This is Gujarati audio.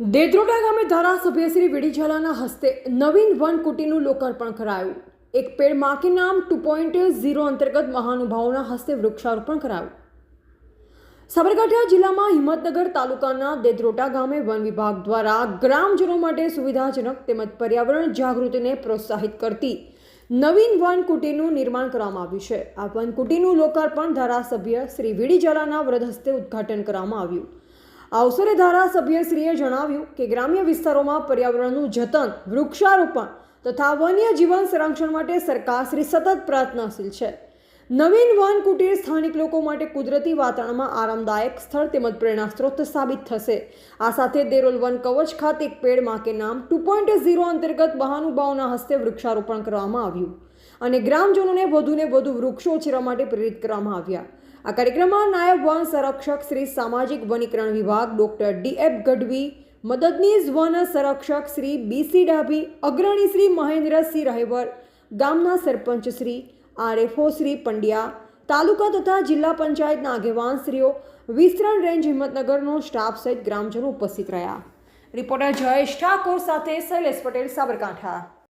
દેદ્રોડા ગામે ધારાસભ્ય શ્રી વીડી ઝાલાના હસ્તે નવીન વનકુટીનું લોકાર્પણ કરાયું। એક પેડ માં કે નામ 2.0 અંતર્ગત મહાનુભાવોના હસ્તે વૃક્ષારોપણ કરાયું। સાબરકાંઠા જિલ્લામાં હિંમતનગર તાલુકાના દેદ્રોડા ગામે વન વિભાગ દ્વારા ગ્રામજનો માટે સુવિધાજનક તેમજ પર્યાવરણ જાગૃતિને પ્રોત્સાહિત કરતી નવીન વનકુટીનું નિર્માણ કરવામાં આવ્યું છે। આ વનકુટીનું લોકાર્પણ ધારાસભ્ય શ્રી વીડી ઝાલાના વરદ હસ્તે ઉદ્ઘાટન કરવામાં આવ્યું। આ અવસરે ધારાસભ્યશ્રીએ જણાવ્યું કે ગ્રામ્ય વિસ્તારોમાં પર્યાવરણનું જતન, વૃક્ષારોપણ તથા વન્ય જીવન સંરક્ષણ માટે સરકારશ્રી સતત પ્રયત્નશીલ છે। નવીન વન કુટીર સ્થાનિક લોકો માટે કુદરતી વાતાવરણમાં આરામદાયક સ્થળ તેમજ પ્રેરણા સ્ત્રોત સાબિત થશે। આ સાથે દેરોલ વન કવચ ખાતે એક પેડ માં કે નામ 2.0 અંતર્ગત મહાનુભાવોના હસ્તે વૃક્ષારોપણ કરવામાં આવ્યું અને ગ્રામજનોને વધુને વધુ વૃક્ષો ઉછેરવા માટે પ્રેરિત કરવામાં આવ્યા। આ કાર્યક્રમમાં નાયબ વન સંરક્ષક શ્રી સામાજિક વનીકરણ વિભાગ ડોક્ટર ડી.એફ. ગઢવી, મદદનીશ વન સંરક્ષક શ્રી બી.સી. ડાભી, અગ્રણી શ્રી મહેન્દ્રસિંહ રહેવર, ગામના સરપંચ શ્રી આર.એફ.ઓ. શ્રી પંડ્યા, તાલુકા તથા જિલ્લા પંચાયતના આગેવાનશ્રીઓ, વિસ્તરણ રેન્જ હિંમતનગરનો સ્ટાફ સહિત ગ્રામજનો ઉપસ્થિત રહ્યા। રિપોર્ટર જયેશ ઠાકોર સાથે શૈલેષ પટેલ, સાબરકાંઠા।